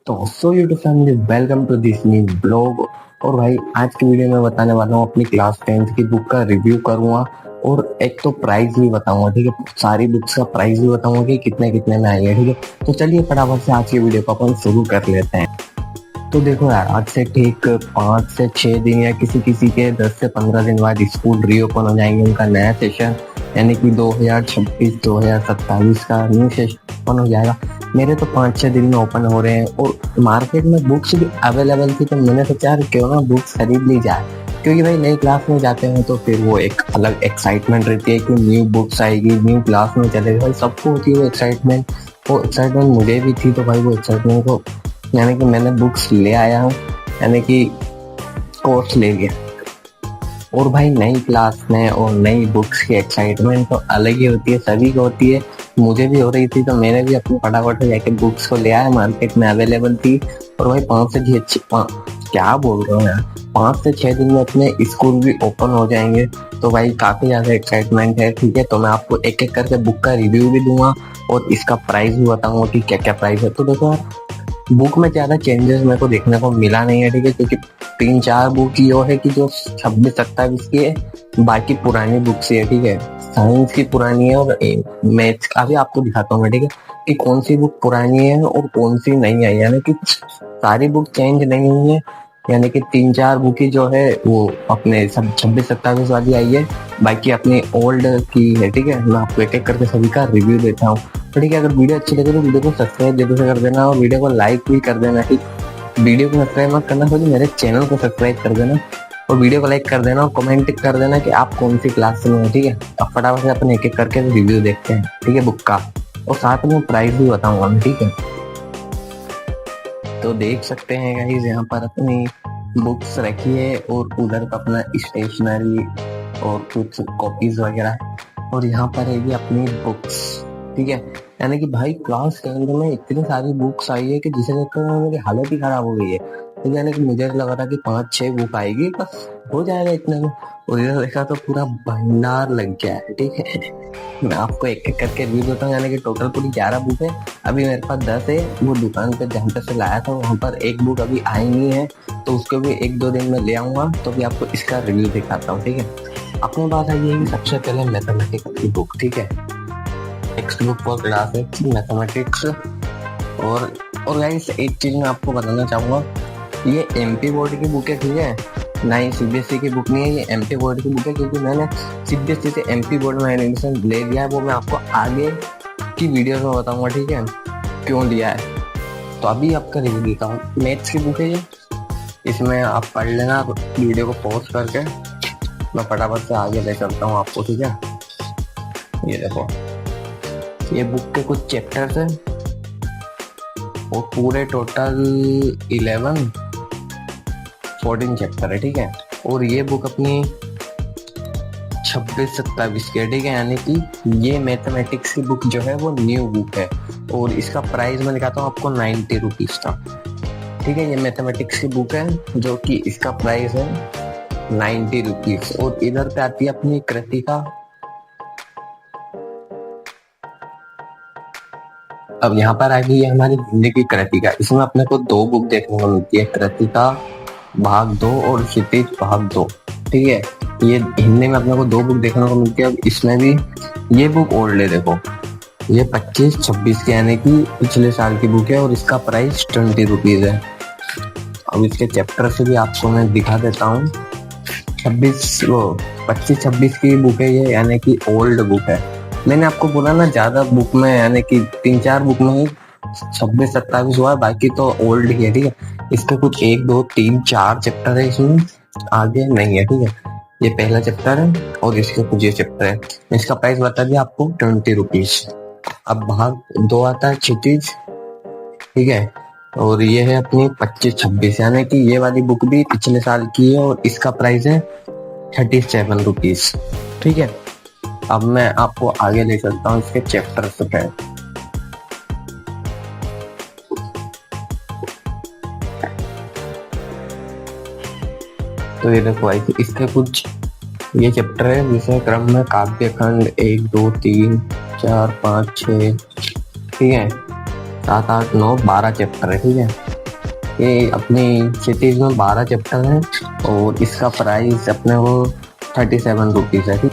तो YouTube family, welcome to this new blog. और भाई आज की वीडियो में बताने वाला हूँ अपनी क्लास 10th की बुक का रिव्यू करूंगा और एक तो प्राइस भी बताऊंगा। ठीक है, सारी बुक्स का प्राइस भी बताऊंगा कि कितने कितने में आई है। ठीक है, तो चलिए फटाफट से आज की वीडियो को अपन शुरू कर लेते हैं। तो देखो यार, आज से ठीक 5 से 6 दिन या किसी किसी के 10 से 15 दिन बाद स्कूल रीओपन हो जाएंगे। उनका नया सेशन यानी कि 2026-2027 का न्यू सेशन ओपन हो जाएगा। मेरे तो 5-6 दिन में ओपन हो रहे हैं और मार्केट में बुक्स भी अवेलेबल थी, तो मैंने सोचा यार क्यों ना बुक्स खरीद ली जाए। क्योंकि भाई नई क्लास में जाते हैं तो फिर वो एक अलग एक्साइटमेंट रहती है कि न्यू बुक्स आएगी, न्यू क्लास में चलेगा। भाई सबको होती है वो एक्साइटमेंट। वो एक्साइटमेंट मुझे भी थी, तो भाई वो एक्साइटमेंट को यानी कि मैंने बुक्स ले आया हूँ, यानी कि कोर्स ले लिया। और भाई नई क्लास में और नई बुक्स की एक्साइटमेंट तो अलग ही होती है, सभी को होती है। मुझे भी हो रही थी, तो मैंने भी अपनी फटाफट से जाके बुक्स को ले आया। मार्केट में अवेलेबल थी। और भाई 5 से 6 दिन में अपने स्कूल भी ओपन हो जाएंगे, तो भाई काफी ज्यादा एक्साइटमेंट है। ठीक है, तो मैं आपको एक एक करके बुक का रिव्यू भी दूंगा और इसका प्राइस भी बताऊंगा कि क्या क्या प्राइस है। तो देखो यार, बुक में ज्यादा चेंजेस मेरे को देखने को मिला नहीं है। ठीक है, क्योंकि 3-4 बुक ये है कि जो 26-27 की है, बाकी पुरानी बुक से है। ठीक है, साइंस की पुरानी है और मैथ्स का भी आपको दिखाता हूँ मैं। ठीक है, कि कौन सी बुक पुरानी है और कौन सी नई आई, यानी कि सारी बुक चेंज नहीं हुई है। यानी कि 3-4 बुक ही जो है वो अपने सब 26-27 वाली आई है, बाकी अपनी ओल्ड की है। ठीक है, मैं आपको एक एक करके सभी का रिव्यू देता हूँ। तो ठीक है, अगर वीडियो अच्छी लगे तो वीडियो को सब्सक्राइब जरूर से कर देना और वीडियो को लाइक भी कर देना। ठीक, वीडियो को सब्सक्राइब मत करना, सोचिए मेरे चैनल को सब्सक्राइब कर देना और वीडियो को लाइक कर देना और कमेंट कर देना कि आप कौन सी क्लास में हो। ठीक है, अब फटाफट से अपन एक एक करके रिव्यू देखते हैं। ठीक है, बुक का और साथ में प्राइस भी बताऊंगा मैं। ठीक है, तो देख सकते हैं गाइस, यहाँ पर अपनी बुक्स रखी है और उधर पर अपना स्टेशनरी और कुछ कॉपीज वगैरह है। और यहाँ पर है ये अपनी बुक्स। ठीक है, यानी कि भाई क्लास 10th में इतनी सारी बुक्स आई है कि जिसे देखकर मेरी हालत ही खराब हो गई है। तो यानी कि मुझे लग रहा था कि 5-6 बुक आएगी, बस हो जाएगा इतने में। और इधर देखा तो पूरा भंडार लग गया है। ठीक है, मैं आपको एक एक करके रिव्यू देता हूँ। यानी कि टोटल पूरी 11 बुक है, अभी मेरे पास 10 है। वो दुकान पे जहाँ पे से लाया था वहाँ पर एक बुक अभी आई नहीं है, तो उसको भी 1-2 दिन में ले आऊंगा, तो भी आपको इसका रिव्यू दिखाता हूँ। ठीक है, अपने पास आई है सबसे पहले मैथमेटिक्स की बुक। ठीक है, text book for class 8 mathematics. और गाइस एक चीज मैं आपको बताना चाहूंगा, ये एमपी बोर्ड की बुक है। ठीक है, ना ही सीबीएसई की बुक नहीं है, ये एमपी बोर्ड की बुक है। क्योंकि मैंने सीबीएसई से एमपी बोर्ड में एडमिशन ले लिया है, वो मैं आपको आगे की वीडियो में बताऊंगा। ठीक है, क्यों लिया है। तो अभी आपका रिव्यू देता हूँ। मैथ्स की बुक है ये, इसमें आप पढ़ लेना वीडियो को पॉज करके। मैं फटाफट से आगे ले चलता हूँ आपको। ठीक है, ये देखो, ये बुक के कुछ चैप्टर्स हैं और पूरे टोटल 14 चैप्टर है। ठीक है, और ये बुक अपनी 26-27 की है। ठीक है, यानी कि ये मैथमेटिक्स की बुक जो है वो न्यू बुक है और इसका प्राइस मैं दिखाता हूँ आपको 90 रुपीज का। ठीक है, ये मैथमेटिक्स की बुक है जो कि इसका प्राइस है 90 रुपीज। और इधर पे आती है अपनी कृतिका। अब यहाँ पर आ गई है हमारी हिंदी की कृतिका। इसमें अपने को 2 बुक देखने को मिलती है, कृतिका भाग 2 और क्षितिज भाग 2। ठीक है, ये हिंदी में अपने को 2 बुक देखने को मिलती है। अब इसमें भी ये बुक ओल्ड है, देखो ये 25-26 की यानी कि पिछले साल की बुक है और इसका प्राइस 20 रुपीज है। अब इसके चैप्टर से भी आपको मैं दिखा देता हूँ। 25-26 की बुक है ये, यानी कि ओल्ड बुक है। मैंने आपको बोला ना, ज्यादा बुक में यानी कि 3-4 बुक में 26-27 हुआ है, बाकी तो ओल्ड ही है। ठीक है, इसके कुछ 1-2-3-4 चैप्टर है, इसमें आगे नहीं है। ठीक है, ये पहला चैप्टर है और इसके कुछ ये चैप्टर है। इसका प्राइस बता दिया आपको 20 रुपीज। अब भाग 2 आता है क्षितिज। ठीक है, और ये है अपनी 25-26, यानी कि ये वाली बुक भी पिछले साल की है और इसका प्राइस है 37 रुपीज। ठीक है, अब मैं आपको आगे ले चलता हूँ इसके चैप्टर पे। तो ये देखो भाई, इसके कुछ ये चैप्टर है जिसमें क्रम में काव्य खंड 1, 2, 3, 4, 5, 6, ठीक है, 7, 8, 9, 12 चैप्टर है। ठीक है, ये अपनी सिटीज में 12 चैप्टर है और इसका प्राइस अपने को 37 रुपीज है, ठीक।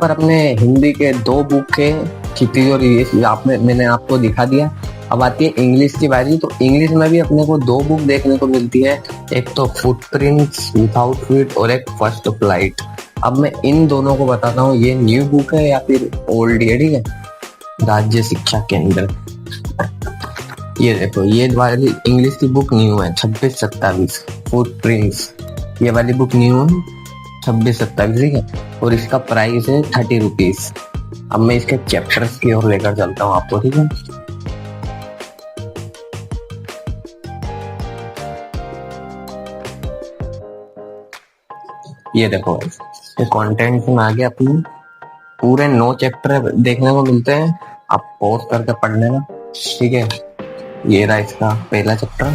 पर अपने हिंदी के 2 बुक के क्षितिज और ये आपने मैंने आपको दिखा दिया। अब आती है इंग्लिश की बारी। तो इंग्लिश में भी अपने को 2 बुक देखने को मिलती है, एक तो फुटप्रिंट्स विदाउट फीट और एक फर्स्ट फ्लाइट। अब मैं इन दोनों को बताता हूँ, ये न्यू बुक है या फिर ओल्ड है, ठीक है। राज्य शिक्षा केंद्र, ये देखो, ये वाली इंग्लिश की बुक न्यू है 26-27। फुटप्रिंट्स ये वाली बुक न्यू है 26-27, ठीक है। और इसका प्राइस है 30 रुपीज। अब मैं इसके चैप्टर्स की ओर लेकर चलता हूँ आपको, ठीक है। ये देखो, ये कंटेंट में आगे अपने पूरे 9 चैप्टर देखने को मिलते हैं। आप पॉज करके पढ़ लेना, ठीक है। ये रहा इसका पहला chapter,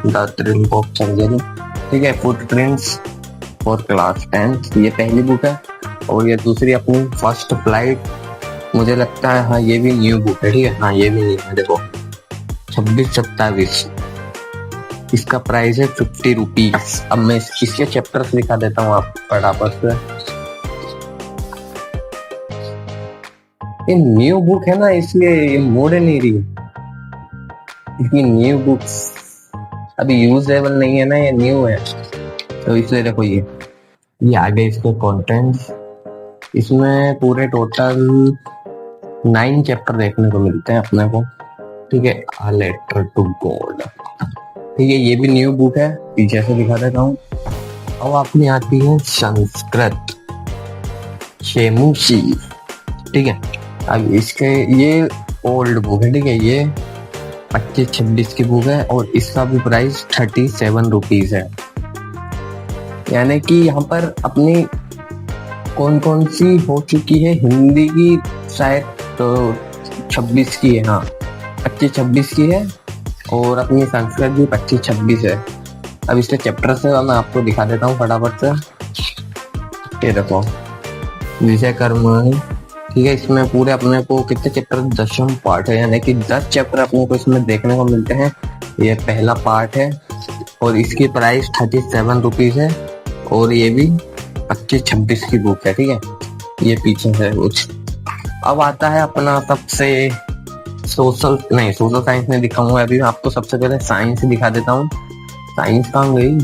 the thrill of surgery, ठीक है। फुटप्रिंट्स फॉर क्लास 10 ये पहली बुक है। और ये दूसरी अपनी फर्स्ट फ्लाइट, मुझे लगता है हाँ ये भी न्यू बुक है, ठीक है। हाँ ये भी न्यू है, देखो 26-27। इसका प्राइस है 50 रुपीज। अब मैं इसके चैप्टर्स दिखा देता हूँ आप फटाफट से। ये न्यू बुक है ना, इसलिए ये मोड़ नहीं रही। इसकी न्यू बुक्स अभी यूजेबल नहीं है ना, ये न्यू है तो इसलिए देखो ये आगे इसके कंटेंट्स। इसमें पूरे टोटल 9 चैप्टर देखने को मिलते हैं अपने को, ठीक है। अ लेटर टू गॉड, ठीक है। ये भी न्यू बुक है, पीछे से दिखा देता हूँ। अब अपनी आती है संस्कृत शेमुशी, ठीक है। अब इसके ये ओल्ड बुक है, ठीक है। ये 25-26 की बुक है और इसका भी प्राइस 37 रुपीज है। यानी कि यहाँ पर अपनी कौन कौन सी हो चुकी है, हिंदी की शायद तो 26 की है, हाँ 25-26 की है। और अपनी संस्कृत भी 25-26 है। अब इसके चैप्टर से मैं आपको दिखा देता हूँ फटाफट से। ये देखो, विषय कर्म, ठीक है। इसमें पूरे अपने को कितने चैप्टर, 10वां पार्ट है, यानी कि 10 चैप्टर अपने को इसमें देखने को मिलते हैं। ये पहला पार्ट है और इसकी प्राइस 37 रुपीज है। और ये भी 25-26 की बुक है, ठीक है। ये पीछे है कुछ। अब आता है अपना सबसे सोशल साइंस में दिखाऊंगा। अभी आपको सबसे पहले साइंस दिखा देता हूँ। साइंस कहाँ गई,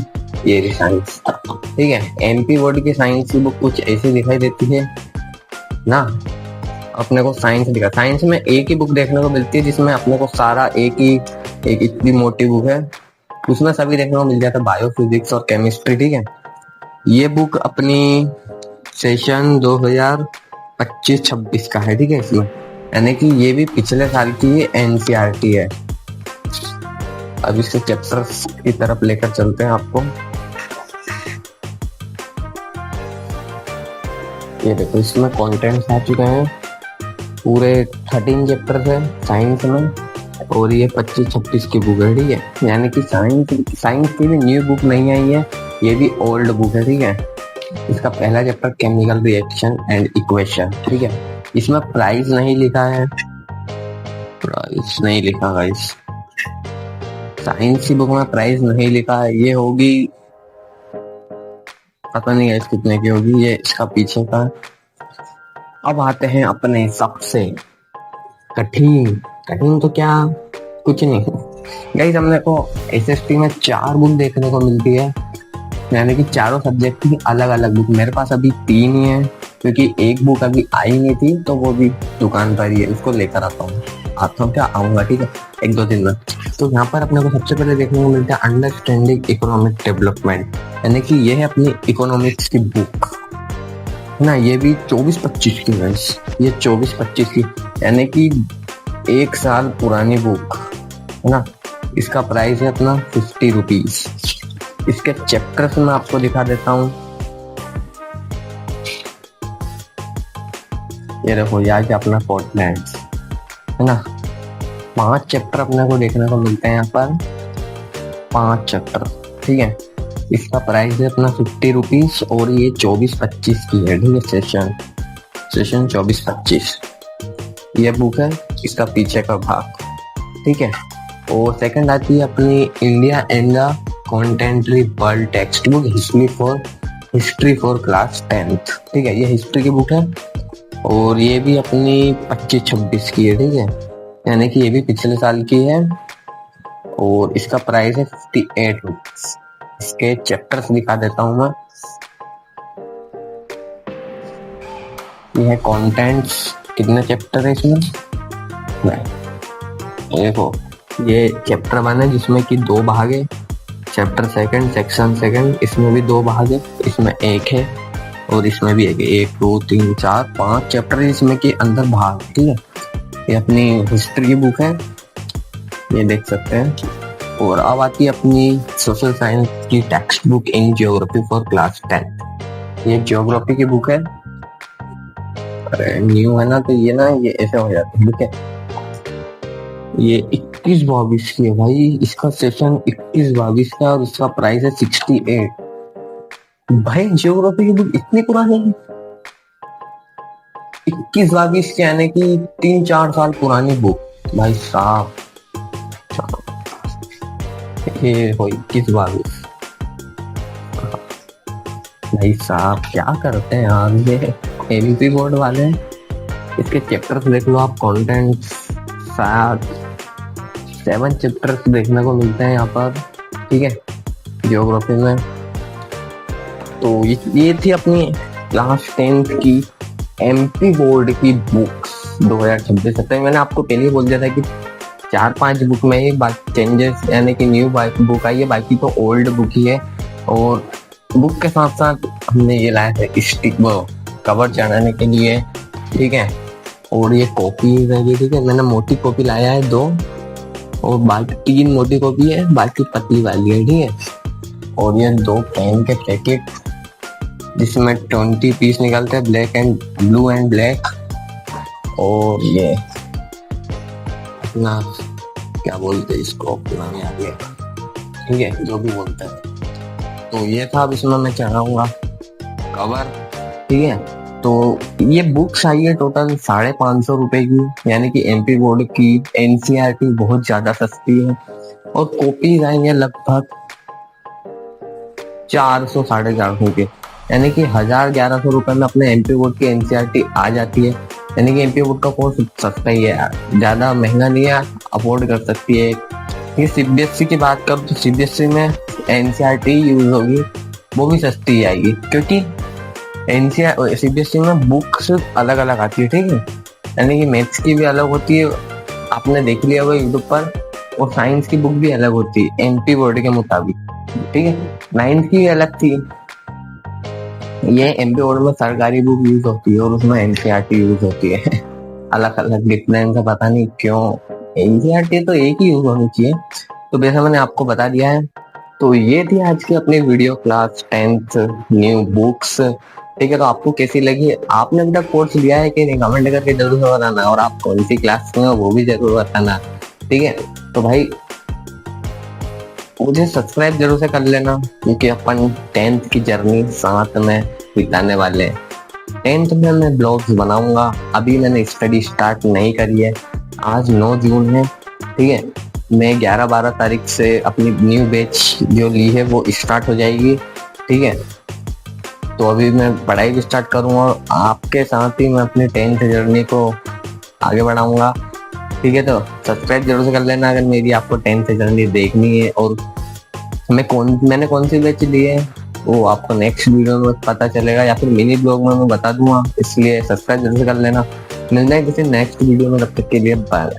ये साइंस, ठीक है। एमपी बोर्ड की साइंस की बुक कुछ ऐसी दिखाई देती है ना। अपने को साइंस दिखा, साइंस में एक ही बुक देखने को मिलती है जिसमें अपने को सारा एक इतनी मोटी बुक है, उसमें सभी देखने को मिल जाता है, बायो, फिजिक्स और केमिस्ट्री, ठीक है। ये बुक अपनी सेशन 2025-26 का है, ठीक है। इसमें यानी कि ये भी पिछले साल की एनसीईआरटी है। अब इसके चैप्टर्स की तरफ लेकर चलते हैं आपको। ये देखो, इसमें कंटेंट्स आ चुके हैं, पूरे 13 चैप्टर है साइंस में। और ये 25-26 की बुक है, ठीक है। यानी कि साइंस की भी न्यू बुक नहीं आई है, ये भी ओल्ड बुक है, ठीक है। इसका पहला chapter chemical reaction and equation, ठीक है। इसमें प्राइस नहीं लिखा है, प्राइस नहीं लिखा गाइस, साइंस की बुक में प्राइस नहीं लिखा है। ये होगी पता नहीं गाइस कितने की होगी, ये इसका पीछे का। अब आते हैं अपने सबसे कठिन तो क्या कुछ नहीं गाइस, हमने को एसएसटी में 4 बुक देखने को मिलती है, यानी कि चारों सब्जेक्ट की अलग अलग बुक। मेरे पास अभी 3 ही है क्योंकि एक बुक अभी आई नहीं थी, तो वो भी दुकान पर ही है, उसको लेकर आता हूँ क्या आऊंगा, ठीक है, 1-2 दिन में। तो यहाँ पर अपने को सबसे पहले देखने को मिलता है अंडरस्टैंडिंग इकोनॉमिक डेवलपमेंट, यानी कि ये है अपनी इकोनॉमिक्स की बुक है ना। ये भी 24-25 की है, ये 24-25 की, यानी कि 1 साल पुरानी बुक है ना। इसका प्राइस है अपना 50 रुपीज। इसके चैप्टर्स मैं आपको दिखा देता हूँ। ये देखो, यहाँ अपना पोर्टलैंड्स है ना। 5 चैप्टर अपने को देखने को मिलते हैं यहाँ पर, 5 चैप्टर, ठीक है। इसका प्राइस है अपना 50 रुपीज और ये 24-25 की है, ठीक है। सेशन 24-25 ये बुक है, इसका पीछे का भाग, ठीक है। और सेकंड आती है अपनी India and the contemporary world text book history for class 10th। ठीक है, ये हिस्ट्री की बुक है और ये भी अपनी 25-26 की है। ठीक है, यानी कि ये भी पिछले साल की है और इसका प्राइस है 58 रुपीज। इसके चैप्टर्स दिखा देता हूँ मैं। ये है कंटेंट्स, कितने चैप्टर है इसमें। देखो, ये चैप्टर 1 है जिसमें कि 2 भाग है। चैप्टर सेकंड, सेक्शन सेकंड, इसमें भी 2 भाग है, इसमें एक है और इसमें भी एक है। 1 2 3 4 5 चैप्टर है इसमें के अंदर भाग। ठीक है, ये अपनी हिस्ट्री की बुक है, ये देख सकते हैं। और अब आती है अपनी सोशल साइंस की text book in geography for class 10th। ये ज्योग्राफी की बुक है। अरे न्यू है ना, तो ये ना ये ऐसे हो जाते हैं। ठीक है, ये 21-22 की है भाई, इसका सेशन 21-22 का और इसका प्राइस है 68। भाई ज्योग्राफी की बुक इतनी पुरानी है, 21-22 के, यानी कि 3-4 साल पुरानी बुक भाई साहब। ये हो 21-22 भाई साहब, क्या करते हैं यार ये एमपी बोर्ड वाले। इसके चैप्टर्स देख लो आप, कंटेंट 7 चैप्टर्स देखने को मिलते हैं यहाँ पर। ठीक है, ज्योग्राफी में। तो ये थी अपनी क्लास 10th की एमपी बोर्ड की बुक्स 2026-27। मैंने आपको पहले ही बोल दिया था कि 4-5 बुक में ही बाकी चेंजेस, यानी कि न्यू बुक आई है, बाकी तो ओल्ड बुक ही है। और बुक के साथ साथ हमने ये लाया है स्टिक कवर चढ़ाने के लिए। ठीक है, और ये कॉपी रहेगी। ठीक है, मैंने मोटी कॉपी लाया है 2 और बाकी 3 मोटी कॉपी है, बाकी पतली वाली है। ठीक है, और ये 2 पेन के पैकेट जिसमें 20 पीस निकलते हैं, ब्लू एंड ब्लैक। और ये अपना क्या बोलते हैं इसको, अपना नहीं आ गया। ठीक है, जो भी बोलते हैं। तो ये था, अब इसमें मैं चढ़ाऊंगा कवर। ठीक है, तो ये बुक्स आई है टोटल 550 रुपए की, यानी कि एमपी बोर्ड की एनसीईआरटी बहुत ज्यादा सस्ती है। और कॉपीज आएंगे लगभग 400-450 के, यानी कि 1000-1100 रुपए में अपने एमपी बोर्ड की एनसीईआरटी आ जाती है। यानी कि एमपी बोर्ड का कोर्स सस्ता ही है, ज्यादा महंगा नहीं है, अफोर्ड कर सकती है। ये सीबीएसई की बात करूँ तो सीबीएसई में एनसीईआरटी यूज होगी, वो भी सस्ती आएगी, क्योंकि सीबीएसई में बुक्स अलग अलग आती है। ठीक है, यानी कि मैथ्स की भी अलग होती है, आपने देख लिया होगा यूट्यूब पर। और साइंस की बुक भी अलग होती है एमपी बोर्ड के मुताबिक। ठीक है, 9th की अलग थी। ये एमपी बोर्ड में सरकारी बुक यूज होती है और उसमें एनसीईआरटी यूज होती है। अलग अलग डिफरेंस है, पता नहीं क्यों। एनसीईआरटी तो एक ही यूज होनी चाहिए। तो वैसे मैंने आपको बता दिया है। तो ये थी आज की अपनी video, class 10th new books. ठीक है, तो आपको कैसी लगी, आपने अभी तक कोर्स लिया है कि नहीं, कमेंट करके जरूर बताना। और आप कौन सी क्लास में हो वो भी जरूर बताना। ठीक है, तो भाई मुझे सब्सक्राइब जरूर से कर लेना, क्योंकि अपन 10th की जर्नी साथ में बिताने वाले हैं। 10th में मैं ब्लॉग्स बनाऊंगा, अभी मैंने स्टडी स्टार्ट नहीं करी है। आज 9 जून है। ठीक है, मैं 11-12 तारीख से अपनी न्यू बैच जो ली है वो स्टार्ट हो जाएगी। ठीक है, तो अभी मैं पढ़ाई भी स्टार्ट करूँगा और आपके साथ ही मैं अपनी 10th जर्नी को आगे बढ़ाऊंगा। ठीक है, तो सब्सक्राइब जरूर से कर लेना अगर मेरी आपको 10th जर्नी देखनी है। और मैंने कौन सी बैच ली है वो आपको नेक्स्ट वीडियो में पता चलेगा, या फिर मिनी ब्लॉग में मैं बता दूंगा, इसलिए सब्सक्राइब जरूर से कर लेना। मिलना है किसी नेक्स्ट वीडियो में, तब तक के लिए बाय।